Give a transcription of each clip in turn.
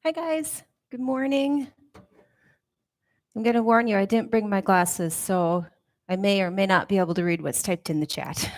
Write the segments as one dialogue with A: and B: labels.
A: Hi, guys. Good morning. I'm going to warn you, I didn't bring my glasses, so I may or may not be able to read what's typed in the chat.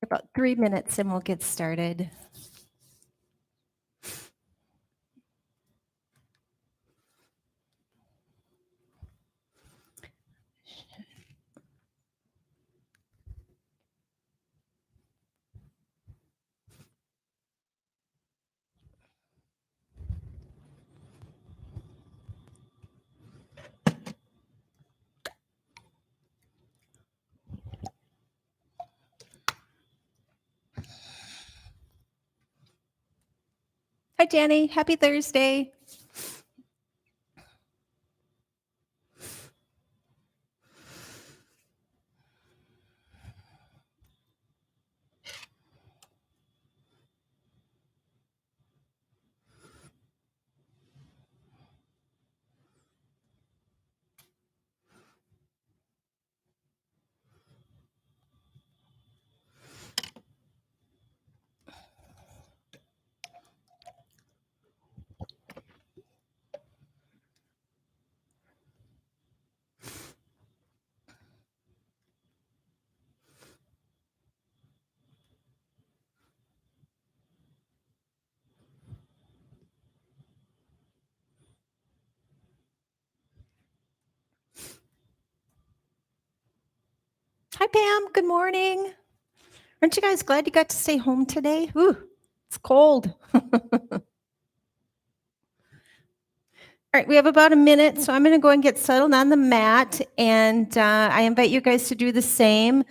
A: About 3 minutes and we'll get started. Hi, Danny. Happy Thursday. Hi, Pam. Good morning. Aren't you guys glad you got to stay home today? Ooh, it's cold. All right, we have about a minute, so I'm going to go and get settled on the mat, and I invite you guys to do the same.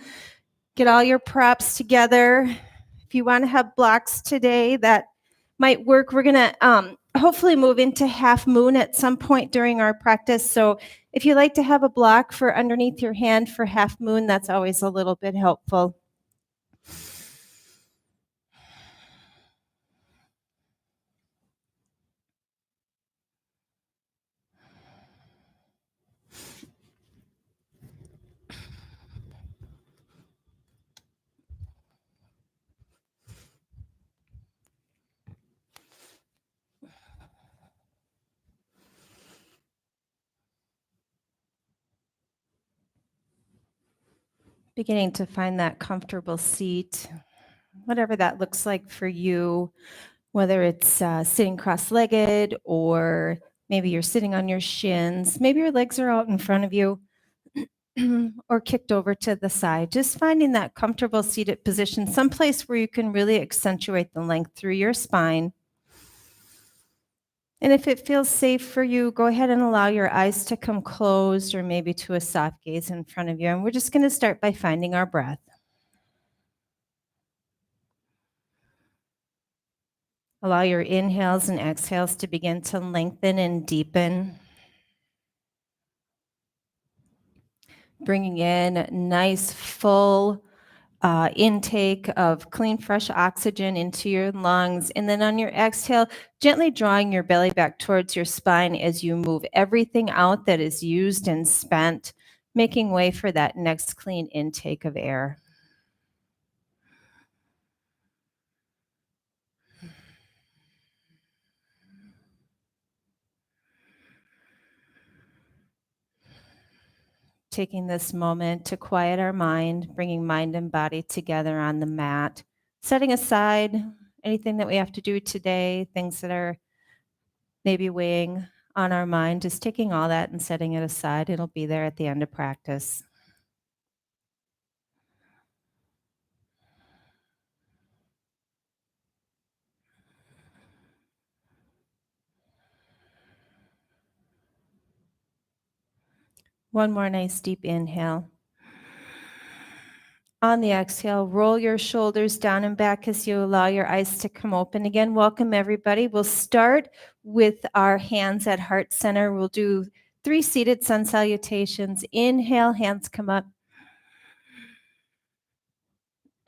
A: Get all your props together. If you want to have blocks today, that might work. We're going to hopefully move into half moon at some point during our practice. So if you like to have a block for underneath your hand for half moon, that's always a little bit helpful. Beginning to find that comfortable seat, whatever that looks like for you, whether it's sitting cross-legged or maybe you're sitting on your shins, maybe your legs are out in front of you or kicked over to the side. Just finding that comfortable seated position, someplace where you can really accentuate the length through your spine. And if it feels safe for you, go ahead and allow your eyes to come closed or maybe to a soft gaze in front of you. And we're just going to start by finding our breath. Allow your inhales and exhales to begin to lengthen and deepen. Bringing in nice, full intake of clean, fresh oxygen into your lungs. And then on your exhale, gently drawing your belly back towards your spine as you move everything out that is used and spent, making way for that next clean intake of air. Taking this moment to quiet our mind, bringing mind and body together on the mat, setting aside anything that we have to do today, things that are maybe weighing on our mind, just taking all that and setting it aside. It'll be there at the end of practice. One more nice deep inhale. On the exhale, roll your shoulders down and back as you allow your eyes to come open again. Welcome, everybody. We'll start with our hands at heart center. We'll do 3 seated sun salutations. Inhale, hands come up.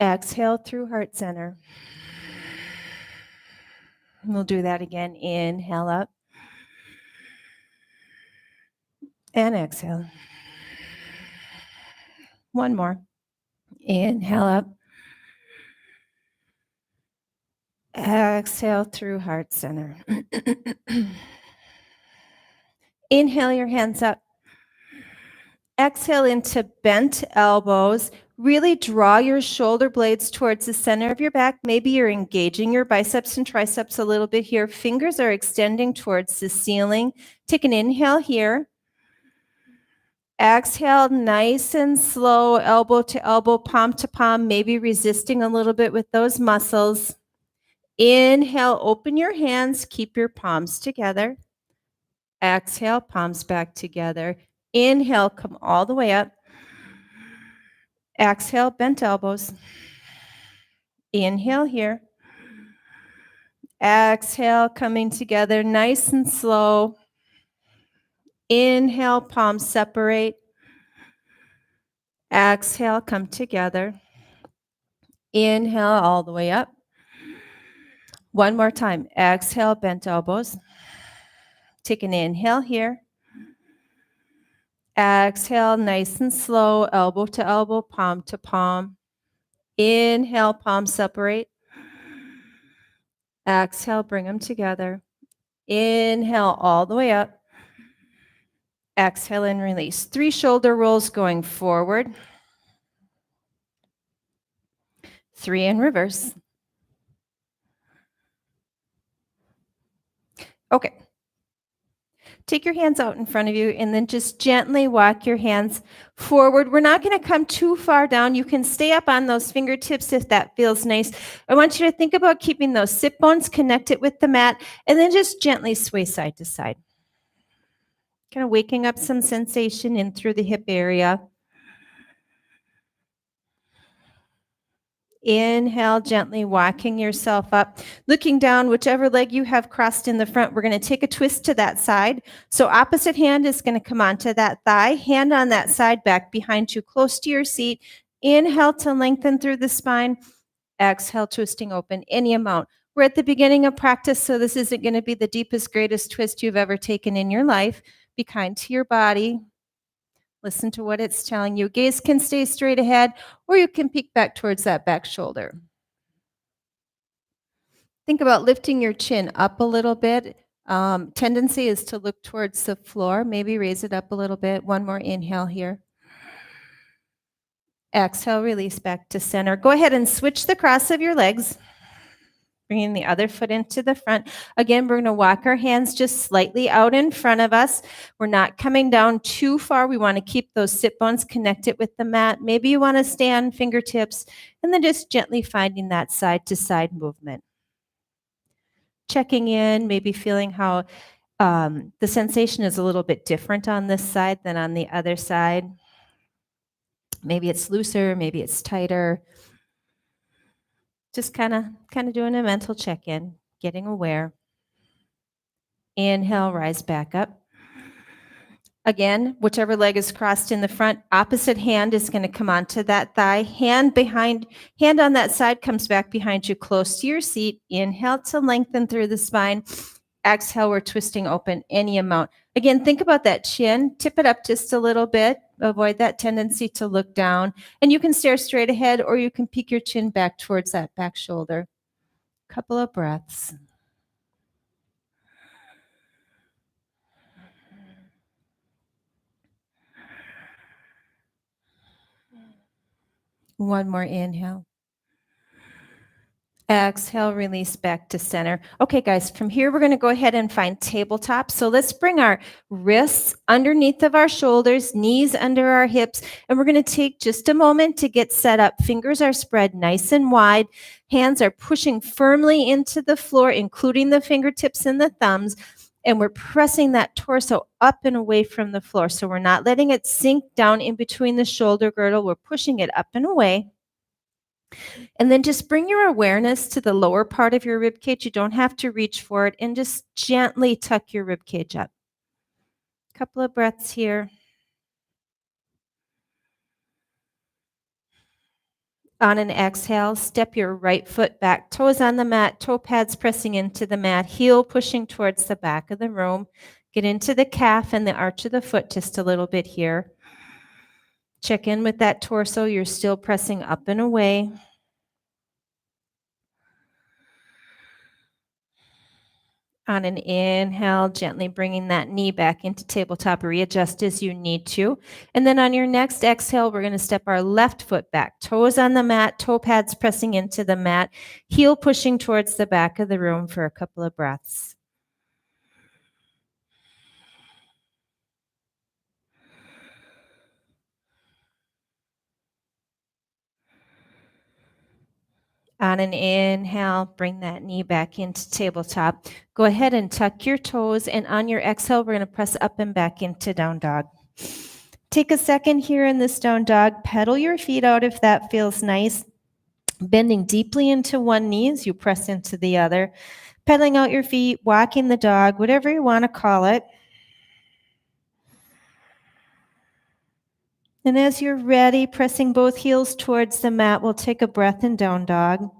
A: Exhale through heart center. We'll do that again. Inhale up. And exhale. One more. Inhale up. Exhale through heart center. Inhale your hands up. Exhale into bent elbows. Really draw your shoulder blades towards the center of your back. Maybe you're engaging your biceps and triceps a little bit here. Fingers are extending towards the ceiling. Take an inhale here. Exhale, nice and slow, elbow to elbow, palm to palm, maybe resisting a little bit with those muscles. Inhale, open your hands, keep your palms together. Exhale, palms back together. Inhale, come all the way up. Exhale, bent elbows. Inhale here. Exhale, coming together nice and slow. Inhale, palms separate. Exhale, come together. Inhale, all the way up. One more time. Exhale, bent elbows. Take an inhale here. Exhale, nice and slow, elbow to elbow, palm to palm. Inhale, palms separate. Exhale, bring them together. Inhale, all the way up. Exhale and release. 3 shoulder rolls going forward. 3 in reverse. Okay. Take your hands out in front of you and then just gently walk your hands forward. We're not going to come too far down. You can stay up on those fingertips if that feels nice. I want you to think about keeping those sit bones connected with the mat and then just gently sway side to side. Kind of waking up some sensation in through the hip area. Inhale, gently walking yourself up, looking down, whichever leg you have crossed in the front. We're going to take a twist to that side. So opposite hand is going to come onto that thigh, hand on that side, back behind you, close to your seat. Inhale to lengthen through the spine. Exhale, twisting open any amount. We're at the beginning of practice, so this isn't going to be the deepest, greatest twist you've ever taken in your life. Be kind to your body. Listen to what it's telling you. Gaze can stay straight ahead, or you can peek back towards that back shoulder. Think about lifting your chin up a little bit. Tendency is to look towards the floor. Maybe raise it up a little bit. One more inhale here. Exhale, release back to center. Go ahead and switch the cross of your legs. Bringing the other foot into the front. Again, we're going to walk our hands just slightly out in front of us. We're not coming down too far. We want to keep those sit bones connected with the mat. Maybe you want to stay on fingertips and then just gently finding that side to side movement. Checking in, maybe feeling how the sensation is a little bit different on this side than on the other side. Maybe it's looser, maybe it's tighter. Just kind of doing a mental check-in, getting aware. Inhale, rise back up. Again, whichever leg is crossed in the front, opposite hand is going to come onto that thigh. Hand on that side comes back behind you, close to your seat. Inhale to lengthen through the spine. Exhale, we're twisting open any amount. Again, think about that chin. Tip it up just a little bit. Avoid that tendency to look down. And you can stare straight ahead, or you can peek your chin back towards that back shoulder. Couple of breaths. One more inhale. Exhale, release back to center. Okay, guys, from here, we're going to go ahead and find tabletop. So let's bring our wrists underneath of our shoulders, knees under our hips, and we're going to take just a moment to get set up. Fingers are spread nice and wide. Hands are pushing firmly into the floor, including the fingertips and the thumbs, and we're pressing that torso up and away from the floor. So we're not letting it sink down in between the shoulder girdle. We're pushing it up and away. And then just bring your awareness to the lower part of your rib cage. You don't have to reach for it, and just gently tuck your rib cage up. Couple of breaths here. On an exhale, step your right foot back, toes on the mat, toe pads pressing into the mat, heel pushing towards the back of the room. Get into the calf and the arch of the foot just a little bit here. Check in with that torso. You're still pressing up and away. On an inhale, gently bringing that knee back into tabletop. Readjust as you need to. And then on your next exhale, we're going to step our left foot back. Toes on the mat, toe pads pressing into the mat, heel pushing towards the back of the room for a couple of breaths. On an inhale, bring that knee back into tabletop. Go ahead and tuck your toes, and on your exhale, we're going to press up and back into down dog. Take a second here in this down dog. Pedal your feet out if that feels nice. Bending deeply into one knee as you press into the other. Pedaling out your feet, walking the dog, whatever you want to call it. And as you're ready, pressing both heels towards the mat, we'll take a breath in down dog.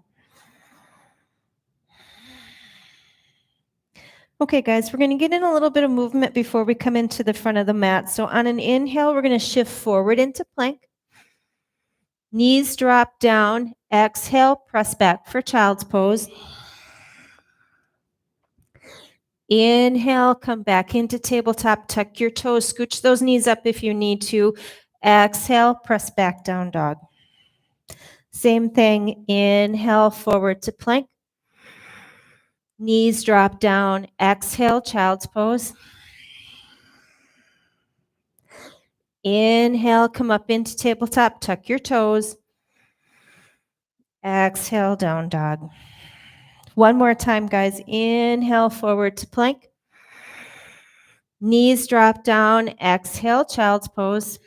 A: Okay, guys, we're going to get in a little bit of movement before we come into the front of the mat. So on an inhale, we're going to shift forward into plank. Knees drop down. Exhale, press back for child's pose. Inhale, come back into tabletop. Tuck your toes. Scooch those knees up if you need to. Exhale, press back down dog. Same thing. Inhale, forward to plank. Knees drop down. Exhale, child's pose. Inhale, come up into tabletop. Tuck your toes. Exhale, down dog. One more time, guys. Inhale, forward to plank. Knees drop down. Exhale, child's pose.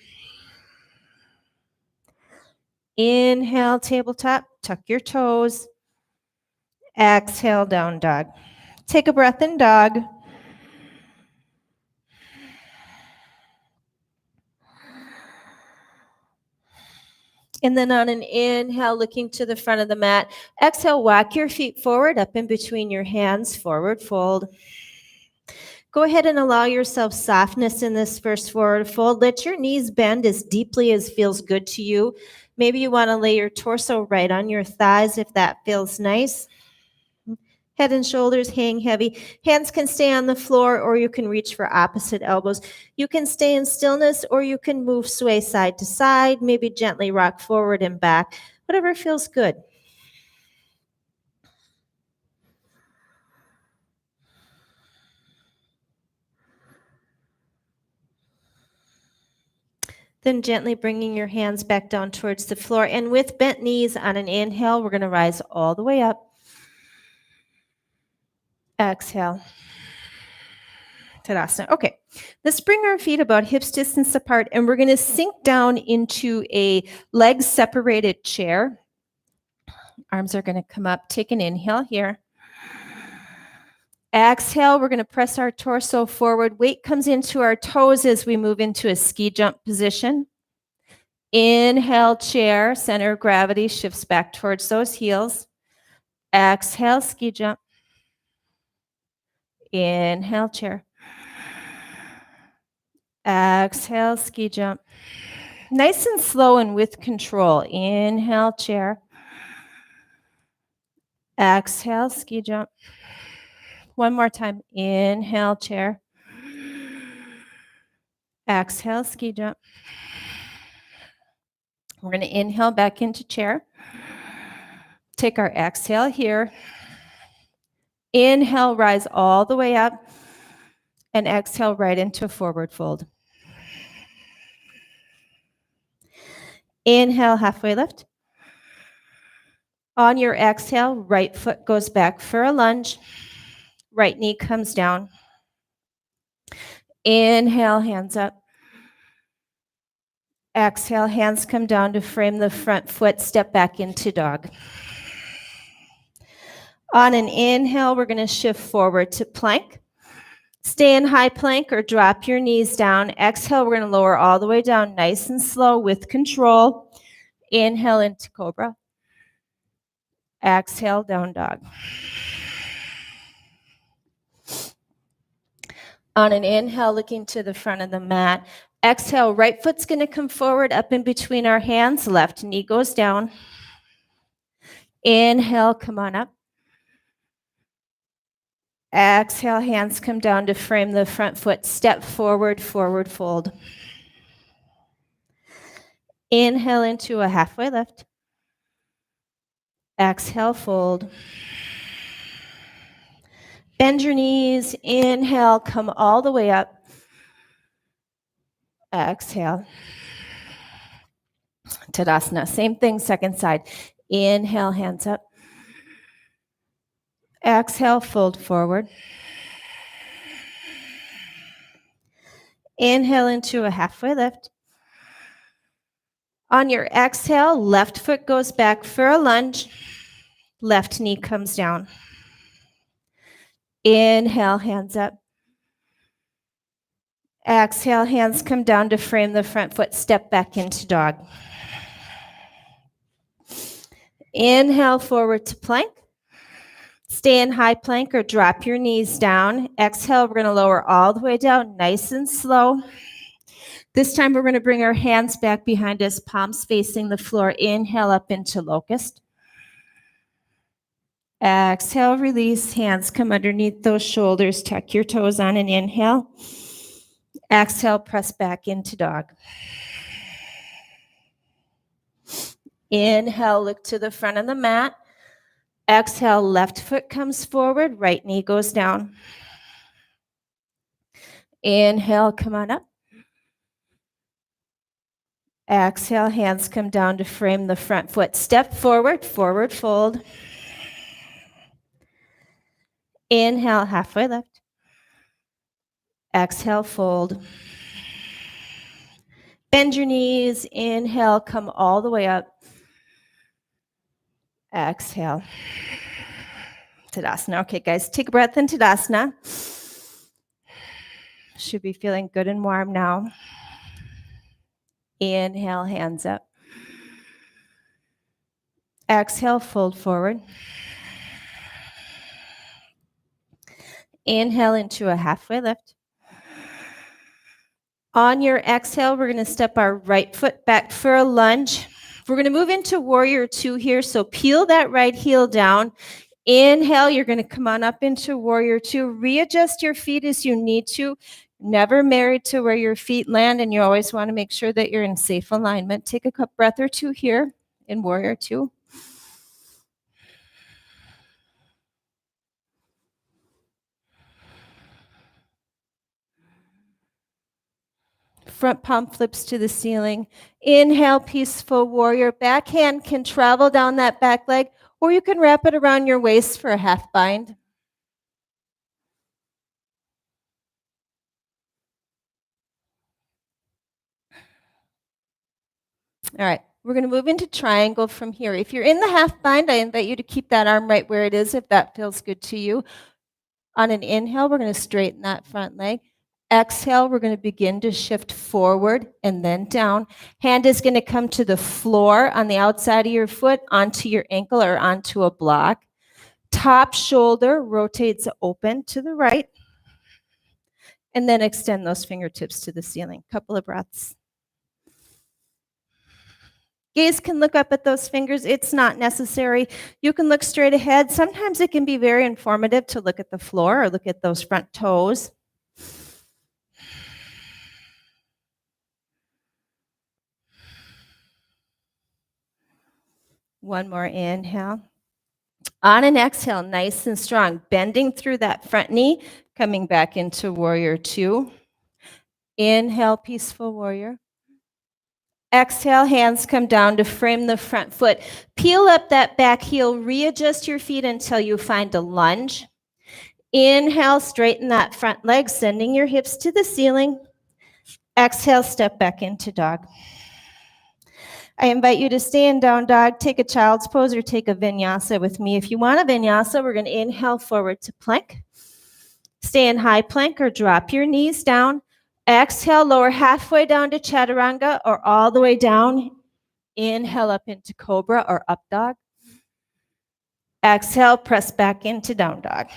A: Inhale, tabletop. Tuck your toes. Exhale, down dog. Take a breath in dog. And then on an inhale, looking to the front of the mat. Exhale, walk your feet forward, up in between your hands, forward fold. Go ahead and allow yourself softness in this first forward fold. Let your knees bend as deeply as feels good to you. Maybe you want to lay your torso right on your thighs if that feels nice. Head and shoulders hang heavy. Hands can stay on the floor, or you can reach for opposite elbows. You can stay in stillness, or you can move, sway side to side, maybe gently rock forward and back, whatever feels good. Then gently bringing your hands back down towards the floor. And with bent knees on an inhale, we're going to rise all the way up. Exhale. Tadasana. Okay, let's bring our feet about hips distance apart, and we're going to sink down into a leg separated chair. Arms are going to come up. Take an inhale here. Exhale, we're going to press our torso forward. Weight comes into our toes as we move into a ski jump position. Inhale, chair, center of gravity shifts back towards those heels. Exhale, ski jump. Inhale, chair. Exhale, ski jump. Nice and slow and with control. Inhale, chair. Exhale, ski jump. One more time. Inhale, chair. Exhale, ski jump. We're going to inhale back into chair. Take our exhale here. Inhale, rise all the way up. And exhale right into a forward fold. Inhale, halfway lift. On your exhale, right foot goes back for a lunge. Right knee comes down. Inhale, hands up. Exhale, hands come down to frame the front foot, step back into dog. On an inhale, we're going to shift forward to plank. Stay in high plank or drop your knees down. Exhale, we're going to lower all the way down nice and slow with control. Inhale into cobra. Exhale, down dog. On an inhale, looking to the front of the mat. Exhale, right foot's going to come forward up in between our hands. Left knee goes down. Inhale, come on up. Exhale, hands come down to frame the front foot. Step forward, forward fold. Inhale into a halfway lift. Exhale, fold. Bend your knees. Inhale, come all the way up. Exhale. Tadasana. Same thing, second side. Inhale, hands up. Exhale, fold forward. Inhale into a halfway lift. On your exhale, left foot goes back for a lunge. Left knee comes down. Inhale, hands up. Exhale, hands come down to frame the front foot. Step back into dog. Inhale, forward to plank. Stay in high plank or drop your knees down. Exhale, we're going to lower all the way down, nice and slow. This time we're going to bring our hands back behind us, palms facing the floor. Inhale up into locust. Exhale, release. Hands come underneath those shoulders. Tuck your toes on an inhale. Exhale, press back into dog. Inhale, look to the front of the mat. Exhale, left foot comes forward, right knee goes down. Inhale, come on up. Exhale, hands come down to frame the front foot. Step forward, forward fold. Inhale, halfway lift. Exhale, fold. Bend your knees. Inhale, come all the way up. Exhale. Tadasana. Okay, guys, take a breath in Tadasana. Should be feeling good and warm now. Inhale, hands up. Exhale, fold forward. Inhale into a halfway lift. On your exhale, we're going to step our right foot back for a lunge. We're going to move into warrior two here, so peel that right heel down. Inhale, you're going to come on up into warrior two. Readjust your feet as you need to. Never married to where your feet land, and you always want to make sure that you're in safe alignment. Take a breath or two here in warrior two. Front palm flips to the ceiling. Inhale, peaceful warrior. Back hand can travel down that back leg, or you can wrap it around your waist for a half bind. All right, we're going to move into triangle from here. If you're in the half bind, I invite you to keep that arm right where it is if that feels good to you. On an inhale, we're going to straighten that front leg. Exhale, we're going to begin to shift forward and then down. Hand is going to come to the floor on the outside of your foot, onto your ankle or onto a block. Top shoulder rotates open to the right. And then extend those fingertips to the ceiling. Couple of breaths. Gaze can look up at those fingers. It's not necessary. You can look straight ahead. Sometimes it can be very informative to look at the floor or look at those front toes. One more inhale. On an exhale, nice and strong, bending through that front knee, coming back into warrior two. Inhale, peaceful warrior. Exhale, hands come down to frame the front foot. Peel up that back heel, readjust your feet until you find a lunge. Inhale, straighten that front leg, sending your hips to the ceiling. Exhale, step back into dog. I invite you to stay in down dog, take a child's pose, or take a vinyasa with me. If you want a vinyasa, we're going to inhale forward to plank. Stay in high plank or drop your knees down. Exhale, lower halfway down to chaturanga or all the way down. Inhale up into cobra or up dog. Exhale, press back into down dog.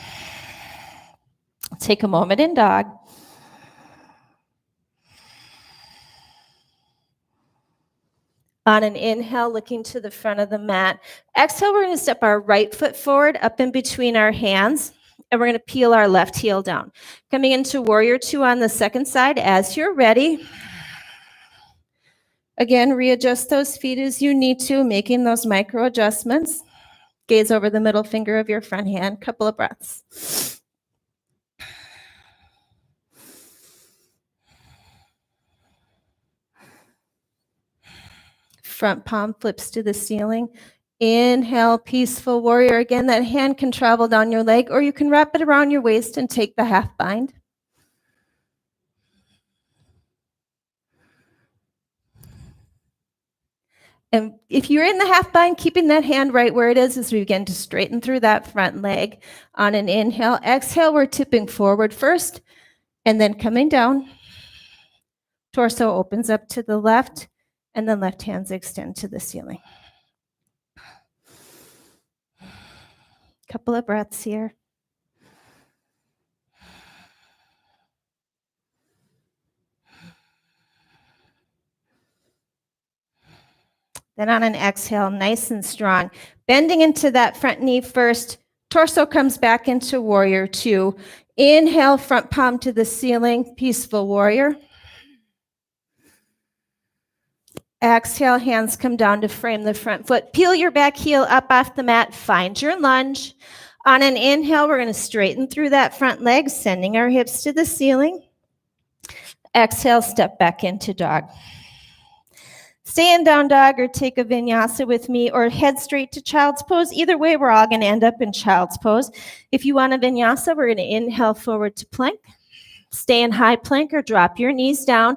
A: Take a moment in dog. On an inhale, looking to the front of the mat. Exhale, we're going to step our right foot forward up in between our hands, and we're going to peel our left heel down. Coming into warrior two on the second side as you're ready. Again, readjust those feet as you need to, making those micro adjustments. Gaze over the middle finger of your front hand. Couple of breaths. Front palm flips to the ceiling. Inhale, peaceful warrior. Again, that hand can travel down your leg, or you can wrap it around your waist and take the half bind. And if you're in the half bind, keeping that hand right where it is as we begin to straighten through that front leg. On an inhale, exhale, we're tipping forward first, and then coming down. Torso opens up to the left, and then left hands extend to the ceiling. Couple of breaths here. Then on an exhale, nice and strong. Bending into that front knee first. Torso comes back into warrior two. Inhale, front palm to the ceiling, peaceful warrior. Exhale, hands come down to frame the front foot. Peel your back heel up off the mat. Find your lunge. On an inhale, we're going to straighten through that front leg, sending our hips to the ceiling. Exhale, step back into dog. Stay in down dog or take a vinyasa with me or head straight to child's pose. Either way, we're all going to end up in child's pose. If you want a vinyasa, we're going to inhale forward to plank. Stay in high plank or drop your knees down.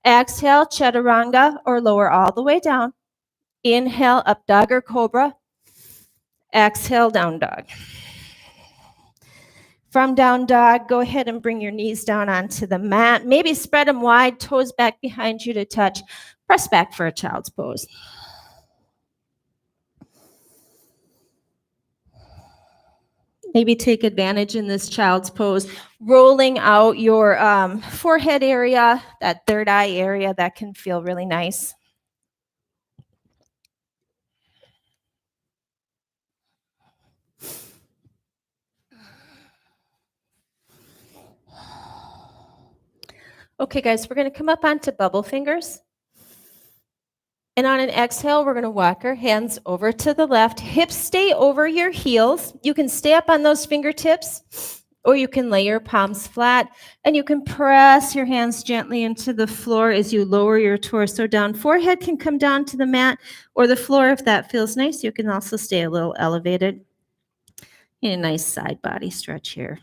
A: Exhale, chaturanga or lower all the way down. Inhale, up dog or cobra. Exhale, down dog. From down dog, go ahead and bring your knees down onto the mat. Maybe spread them wide, toes back behind you to touch. Press back for a child's pose. Maybe take advantage in this child's pose, rolling out your forehead area, that third eye area. That can feel really nice. Okay, guys, we're going to come up onto bubble fingers. And on an exhale, we're going to walk our hands over to the left. Hips stay over your heels. You can stay up on those fingertips, or you can lay your palms flat, and you can press your hands gently into the floor as you lower your torso down. Forehead can come down to the mat or the floor if that feels nice. You can also stay a little elevated. In a nice side body stretch here.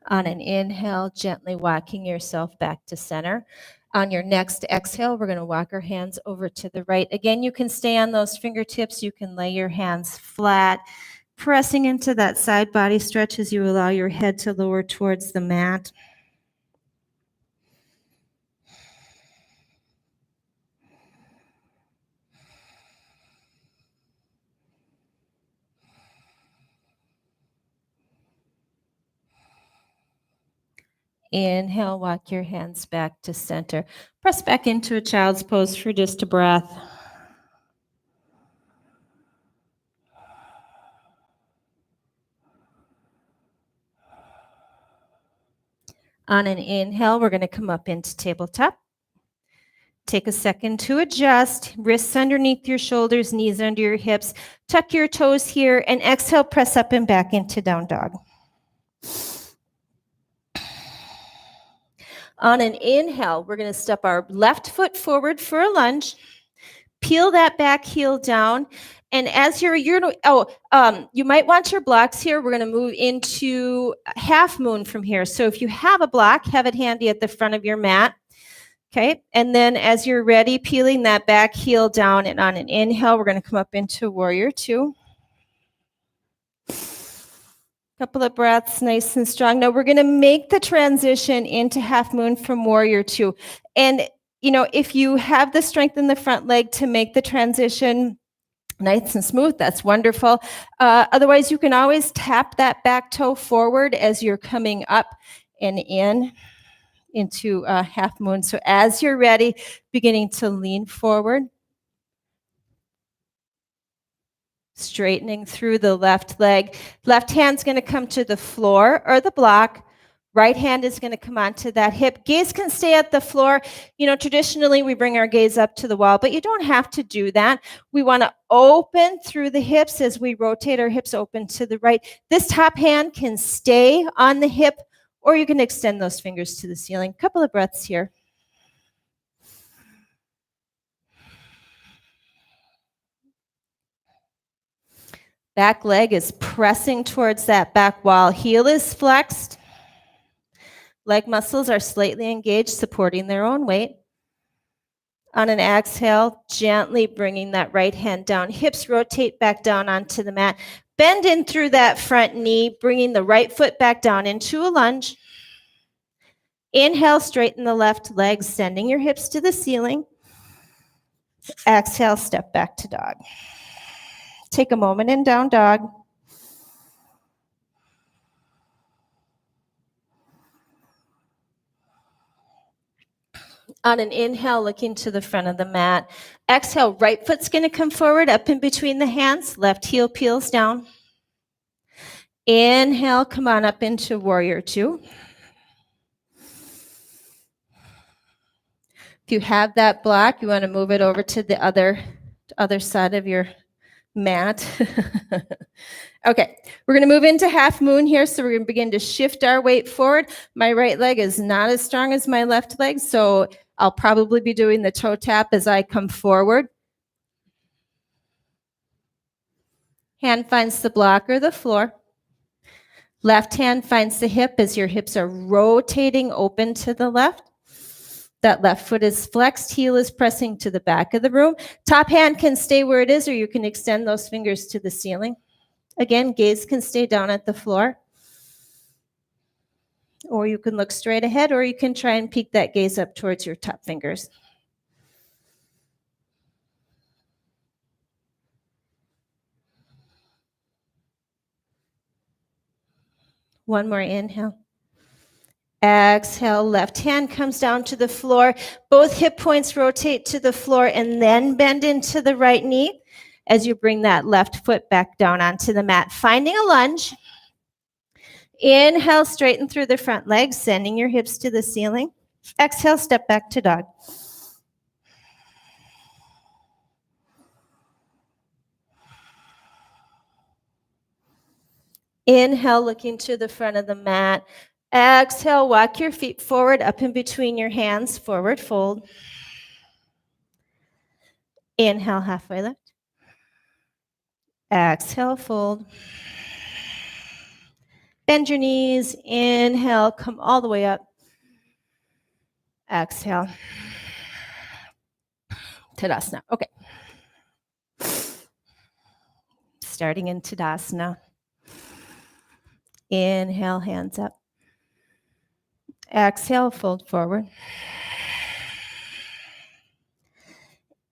A: On an inhale, gently walking yourself back to center. On your next exhale, we're going to walk our hands over to the right. Again, you can stay on those fingertips. You can lay your hands flat, pressing into that side body stretch as you allow your head to lower towards the mat. Inhale, walk your hands back to center. Press back into a child's pose for just a breath. On an inhale, we're going to come up into tabletop. Take a second to adjust. Wrists underneath your shoulders, knees under your hips. Tuck your toes here and exhale, press up and back into down dog. On an inhale, we're going to step our left foot forward for a lunge. Peel that back heel down And as you might want your blocks here. We're going to move into half moon from here. So if you have a block, have it handy at the front of your mat. Okay, and then as you're ready, peeling that back heel down, and on an inhale, we're going to come up into Warrior Two. Couple of breaths, nice and strong. Now we're going to make the transition into half moon from Warrior Two. And, if you have the strength in the front leg to make the transition nice and smooth, that's wonderful. Otherwise, you can always tap that back toe forward as you're coming up and into half moon. So as you're ready, beginning to lean forward, straightening through the left leg. Left hand's going to come to the floor or the block. Right hand is going to come onto that hip. Gaze can stay at the floor. Traditionally we bring our gaze up to the wall, but you don't have to do that. We want to open through the hips as we rotate our hips open to the right. This top hand can stay on the hip, or you can extend those fingers to the ceiling. Couple of breaths here. Back leg is pressing towards that back wall. Heel is flexed. Leg muscles are slightly engaged, supporting their own weight. On an exhale, gently bringing that right hand down. Hips rotate back down onto the mat. Bend in through that front knee, bringing the right foot back down into a lunge. Inhale, straighten the left leg, sending your hips to the ceiling. Exhale, step back to dog. Take a moment in down dog. On an inhale, looking to the front of the mat. Exhale, right foot's going to come forward, up in between the hands. Left heel peels down. Inhale, come on up into Warrior Two. If you have that block, you want to move it over to the other side of your mat. Okay, we're going to move into half moon here, so we're going to begin to shift our weight forward. My right leg is not as strong as my left leg, so I'll probably be doing the toe tap as I come forward. Hand finds the block or the floor. Left hand finds the hip as your hips are rotating open to the left. That left foot is flexed, heel is pressing to the back of the room. Top hand can stay where it is, or you can extend those fingers to the ceiling. Again, gaze can stay down at the floor. Or you can look straight ahead, or you can try and peek that gaze up towards your top fingers. One more inhale. Exhale, left hand comes down to the floor. Both hip points rotate to the floor and then bend into the right knee as you bring that left foot back down onto the mat. Finding a lunge. Inhale, straighten through the front leg, sending your hips to the ceiling. Exhale, step back to dog. Inhale, looking to the front of the mat. Exhale, walk your feet forward, up in between your hands, forward fold. Inhale, halfway lift. Exhale, fold. Bend your knees. Inhale, come all the way up. Exhale. Tadasana. Okay. Starting in Tadasana. Inhale, hands up. Exhale, fold forward.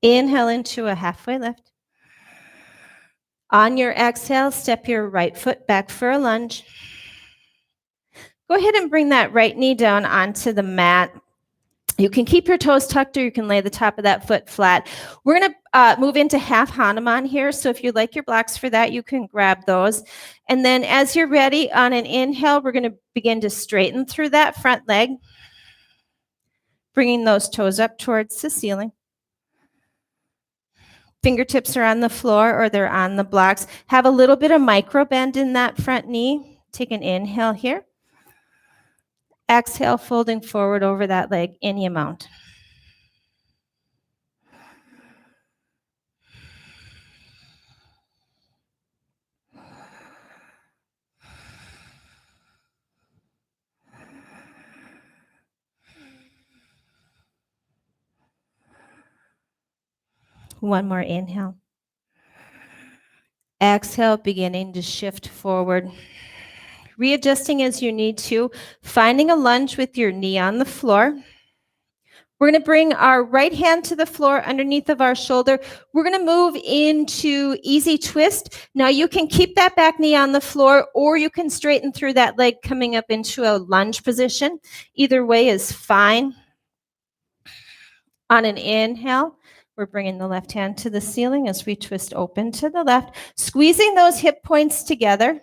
A: Inhale into a halfway lift. On your exhale, step your right foot back for a lunge. Go ahead and bring that right knee down onto the mat. You can keep your toes tucked, or you can lay the top of that foot flat. We're going to move into half Hanuman here. So if you'd like your blocks for that, you can grab those. And then as you're ready, on an inhale, we're going to begin to straighten through that front leg, bringing those toes up towards the ceiling. Fingertips are on the floor or they're on the blocks. Have a little bit of micro bend in that front knee. Take an inhale here. Exhale, folding forward over that leg any amount. One more inhale. Exhale, beginning to shift forward. Readjusting as you need to, finding a lunge with your knee on the floor. We're going to bring our right hand to the floor underneath of our shoulder. We're going to move into easy twist. Now you can keep that back knee on the floor, or you can straighten through that leg coming up into a lunge position. Either way is fine. On an inhale, we're bringing the left hand to the ceiling as we twist open to the left, squeezing those hip points together.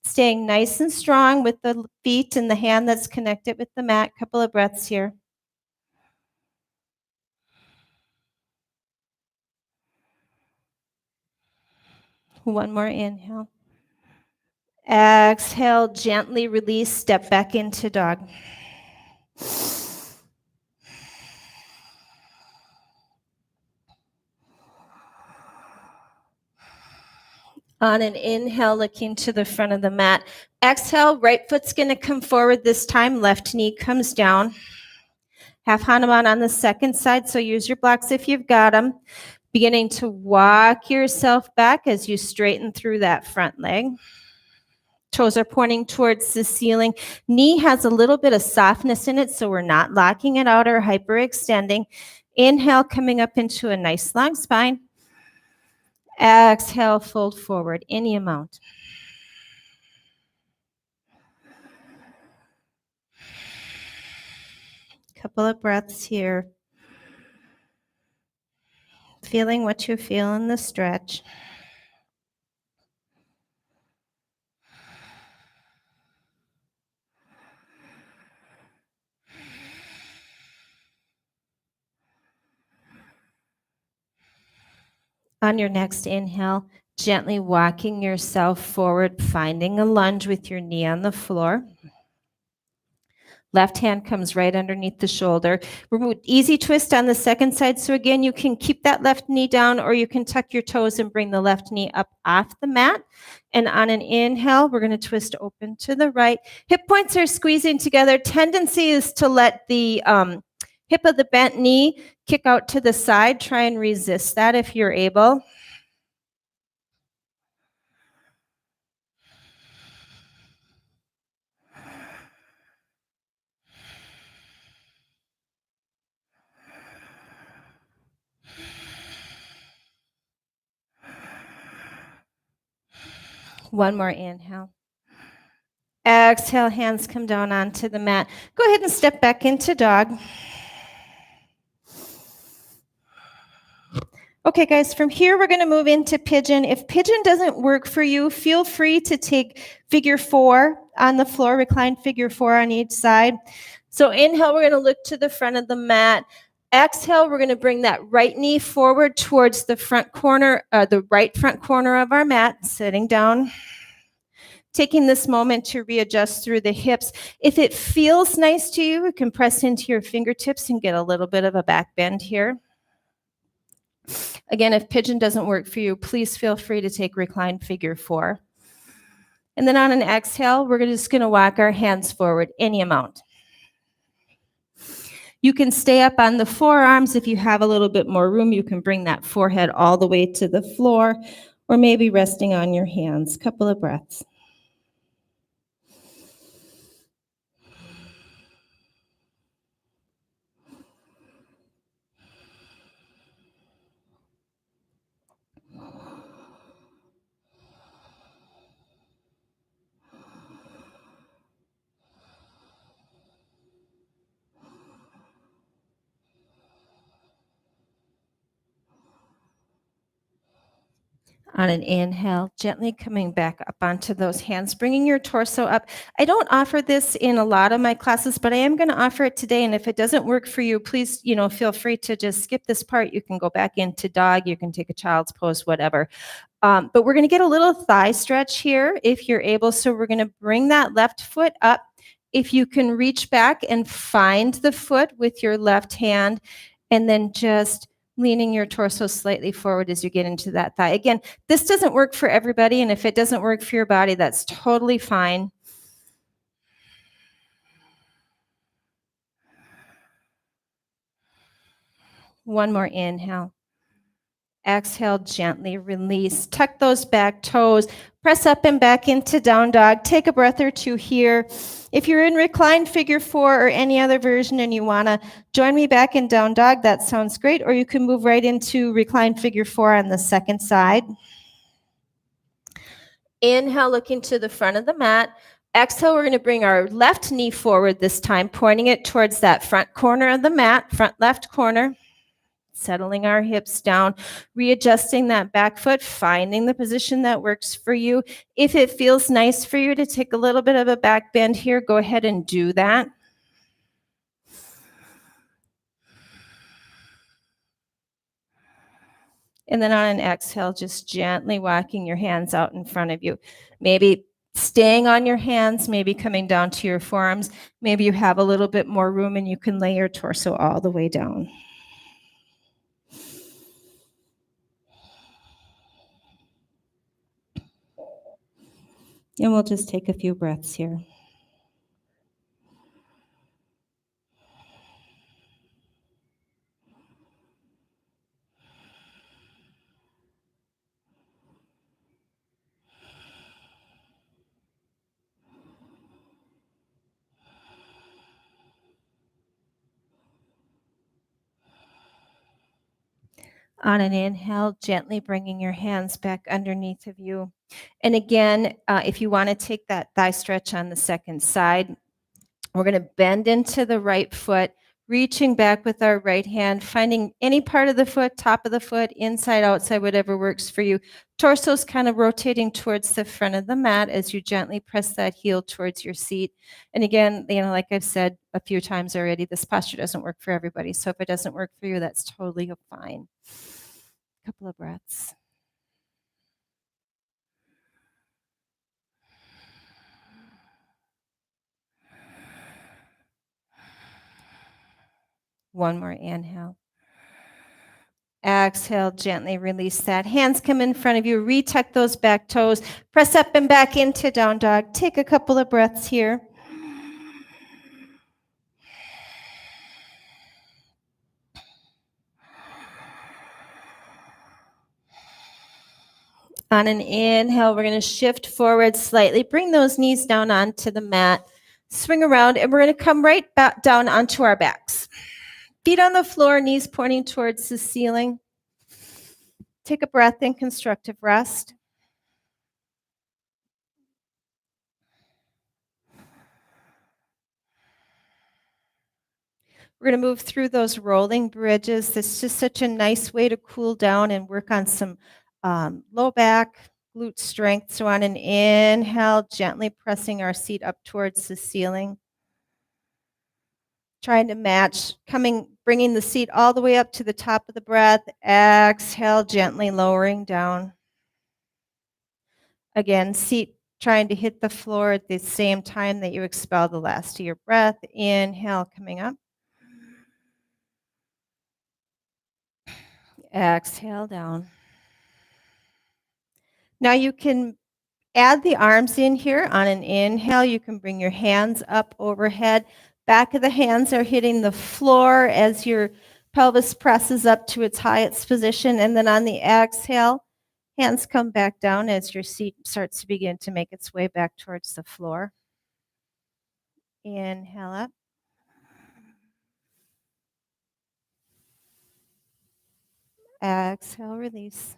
A: Staying nice and strong with the feet and the hand that's connected with the mat. Couple of breaths here. One more inhale. Exhale, gently release, step back into dog. On an inhale, looking to the front of the mat. Exhale, right foot's going to come forward this time. Left knee comes down. Half Hanuman on the second side, so use your blocks if you've got them. Beginning to walk yourself back as you straighten through that front leg. Toes are pointing towards the ceiling. Knee has a little bit of softness in it, so we're not locking it out or hyperextending. Inhale, coming up into a nice long spine. Exhale, fold forward, any amount. Couple of breaths here. Feeling what you feel in the stretch. On your next inhale, gently walking yourself forward, finding a lunge with your knee on the floor. Left hand comes right underneath the shoulder. Easy twist on the second side. So again, you can keep that left knee down, or you can tuck your toes and bring the left knee up off the mat. And on an inhale, we're going to twist open to the right. Hip points are squeezing together. Tendency is to let the hip of the bent knee kick out to the side. Try and resist that if you're able. One more inhale. Exhale, hands come down onto the mat. Go ahead and step back into dog. Okay, guys, from here, we're going to move into pigeon. If pigeon doesn't work for you, feel free to take figure 4 on the floor, recline figure 4 on each side. So inhale, we're going to look to the front of the mat. Exhale, we're going to bring that right knee forward towards the front corner, the right front corner of our mat, sitting down. Taking this moment to readjust through the hips. If it feels nice to you, you can press into your fingertips and get a little bit of a back bend here. Again, if pigeon doesn't work for you, please feel free to take recline figure 4. And then on an exhale, we're just going to walk our hands forward, any amount. You can stay up on the forearms. If you have a little bit more room, you can bring that forehead all the way to the floor, or maybe resting on your hands. Couple of breaths. On an inhale, gently coming back up onto those hands, bringing your torso up. I don't offer this in a lot of my classes, but I am going to offer it today. And if it doesn't work for you, please, feel free to just skip this part. You can go back into dog. You can take a child's pose, whatever. But we're going to get a little thigh stretch here if you're able. So we're going to bring that left foot up. If you can reach back and find the foot with your left hand, and then just leaning your torso slightly forward as you get into that thigh. Again, this doesn't work for everybody, and if it doesn't work for your body, that's totally fine. One more inhale. Exhale, gently release. Tuck those back toes. Press up and back into down dog. Take a breath or two here. If you're in reclined figure 4 or any other version and you want to join me back in down dog, that sounds great. Or you can move right into reclined figure 4 on the second side. Inhale, looking to the front of the mat. Exhale, we're going to bring our left knee forward this time, pointing it towards that front corner of the mat, front left corner. Settling our hips down, readjusting that back foot, finding the position that works for you. If it feels nice for you to take a little bit of a back bend here, go ahead and do that. And then on an exhale, just gently walking your hands out in front of you. Maybe staying on your hands, maybe coming down to your forearms. Maybe you have a little bit more room and you can lay your torso all the way down. And we'll just take a few breaths here. On an inhale, gently bringing your hands back underneath of you. And again, if you want to take that thigh stretch on the second side, we're going to bend into the right foot, reaching back with our right hand, finding any part of the foot, top of the foot, inside, outside, whatever works for you. Torso's kind of rotating towards the front of the mat as you gently press that heel towards your seat. And again, like I've said a few times already, this posture doesn't work for everybody. So if it doesn't work for you, that's totally fine. Couple of breaths. One more inhale. Exhale, gently release that. Hands come in front of you. Retuck those back toes. Press up and back into down dog. Take a couple of breaths here. On an inhale, we're going to shift forward slightly. Bring those knees down onto the mat. Swing around, and we're going to come right back down onto our backs. Feet on the floor, knees pointing towards the ceiling. Take a breath in constructive rest. We're going to move through those rolling bridges. That's just such a nice way to cool down and work on some low back, glute strength. So on an inhale, gently pressing our seat up towards the ceiling. Trying to match, bringing the seat all the way up to the top of the breath. Exhale, gently lowering down. Again, seat trying to hit the floor at the same time that you expel the last of your breath. Inhale, coming up. Exhale down. Now you can add the arms in here. On an inhale, you can bring your hands up overhead. Back of the hands are hitting the floor as your pelvis presses up to its highest position. And then on the exhale, hands come back down as your seat starts to begin to make its way back towards the floor. Inhale up. Exhale, release.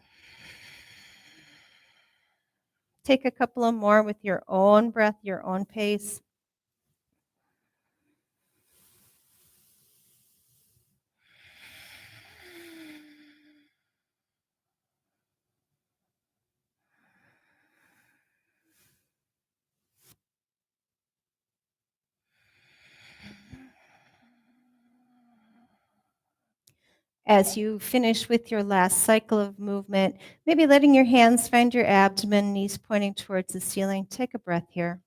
A: Take a couple of more with your own breath, your own pace. As you finish with your last cycle of movement, maybe letting your hands find your abdomen, knees pointing towards the ceiling. Take a breath here.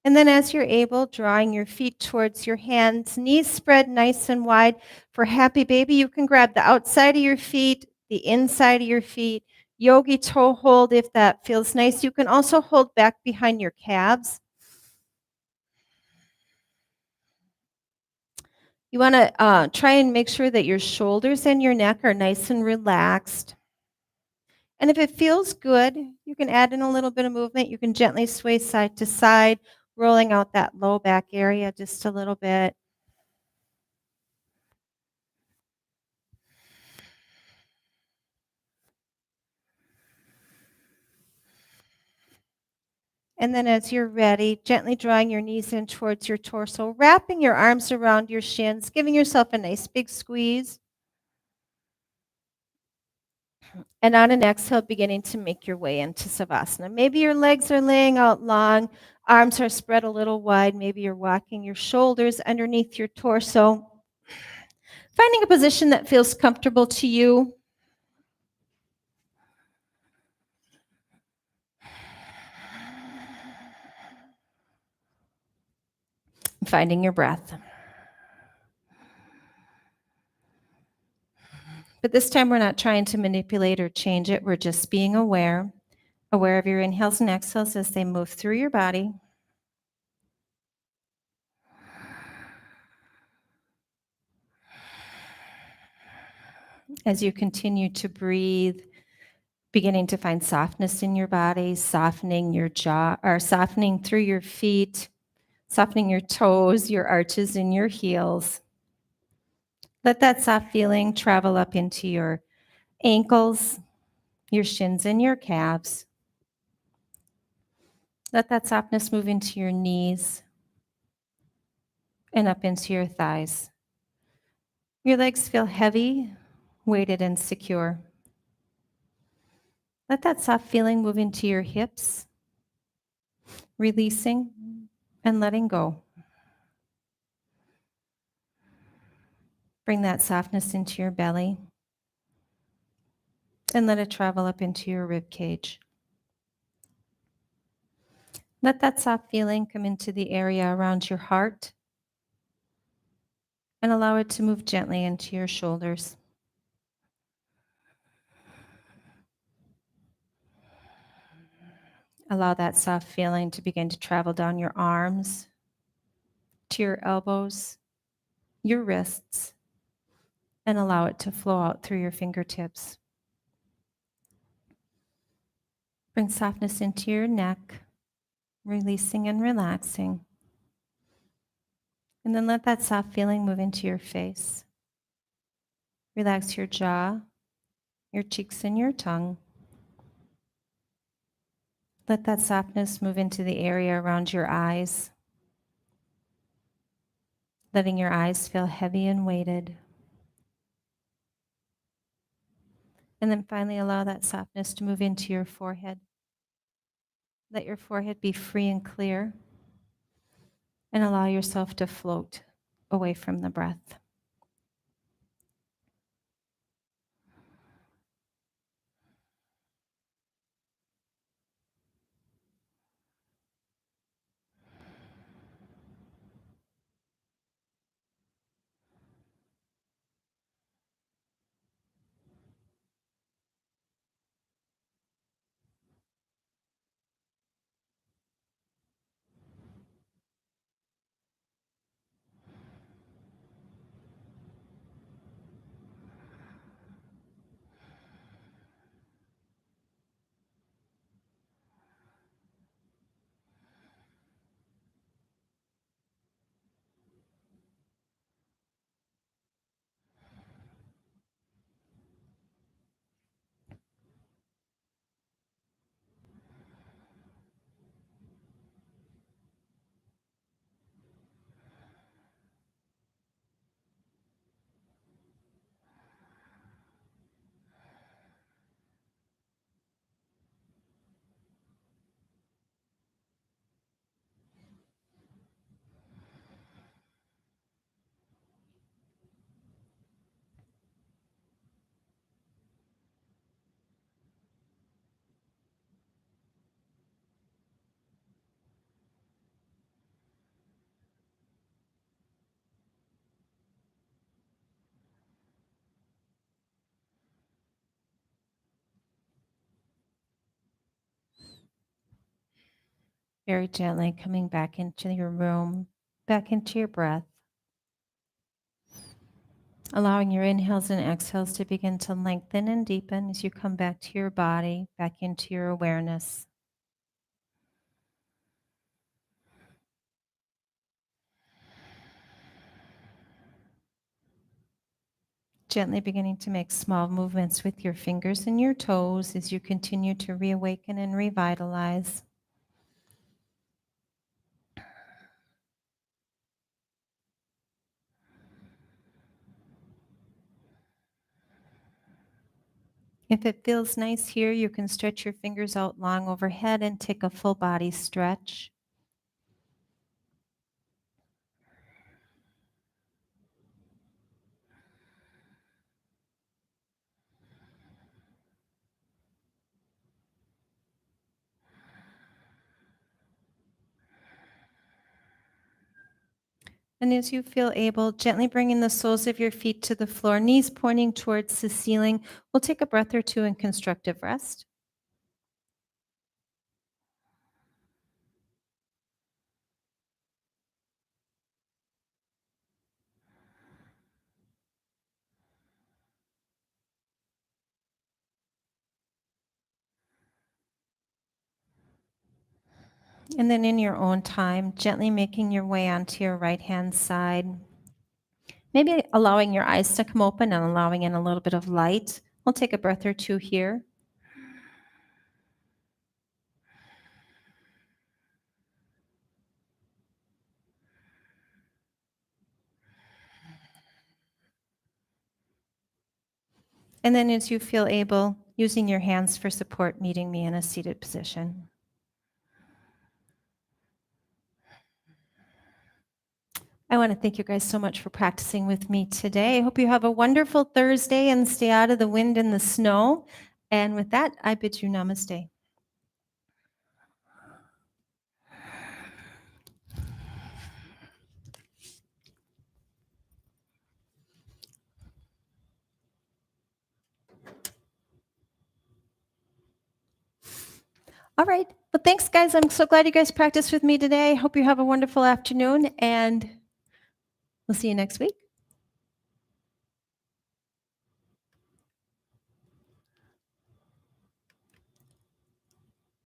A: And then as you're able, drawing your feet towards your hands, knees spread nice and wide. For happy baby, you can grab the outside of your feet, the inside of your feet, yogi toe hold if that feels nice. You can also hold back behind your calves. You want to try and make sure that your shoulders and your neck are nice and relaxed. And if it feels good, you can add in a little bit of movement. You can gently sway side to side, rolling out that low back area just a little bit. And then as you're ready, gently drawing your knees in towards your torso, wrapping your arms around your shins, giving yourself a nice big squeeze. And on an exhale, beginning to make your way into Savasana. Maybe your legs are laying out long, arms are spread a little wide. Maybe you're walking your shoulders underneath your torso. Finding a position that feels comfortable to you. Finding your breath. But this time we're not trying to manipulate or change it. We're just being aware of your inhales and exhales as they move through your body. As you continue to breathe, beginning to find softness in your body, softening your jaw, or softening through your feet, softening your toes, your arches, and your heels. Let that soft feeling travel up into your ankles, your shins, and your calves. Let that softness move into your knees and up into your thighs. Your legs feel heavy, weighted, and secure. Let that soft feeling move into your hips, releasing and letting go. Bring that softness into your belly and let it travel up into your rib cage. Let that soft feeling come into the area around your heart and allow it to move gently into your shoulders. Allow that soft feeling to begin to travel down your arms, to your elbows, your wrists, and allow it to flow out through your fingertips. Bring softness into your neck, releasing and relaxing. And then let that soft feeling move into your face. Relax your jaw, your cheeks, and your tongue. Let that softness move into the area around your eyes, letting your eyes feel heavy and weighted. And then finally allow that softness to move into your forehead. Let your forehead be free and clear, and allow yourself to float away from the breath. Very gently coming back into your room, back into your breath. Allowing your inhales and exhales to begin to lengthen and deepen as you come back to your body, back into your awareness. Gently beginning to make small movements with your fingers and your toes as you continue to reawaken and revitalize. If it feels nice here, you can stretch your fingers out long overhead and take a full body stretch. And as you feel able, gently bringing the soles of your feet to the floor, knees pointing towards the ceiling. We'll take a breath or two in constructive rest. And then in your own time, gently making your way onto your right-hand side. Maybe allowing your eyes to come open and allowing in a little bit of light. We'll take a breath or two here. And then as you feel able, using your hands for support, meeting me in a seated position. I want to thank you guys so much for practicing with me today. I hope you have a wonderful Thursday and stay out of the wind and the snow. And with that, I bid you namaste. All right. Well, thanks, guys. I'm so glad you guys practiced with me today. Hope you have a wonderful afternoon, and we'll see you next week.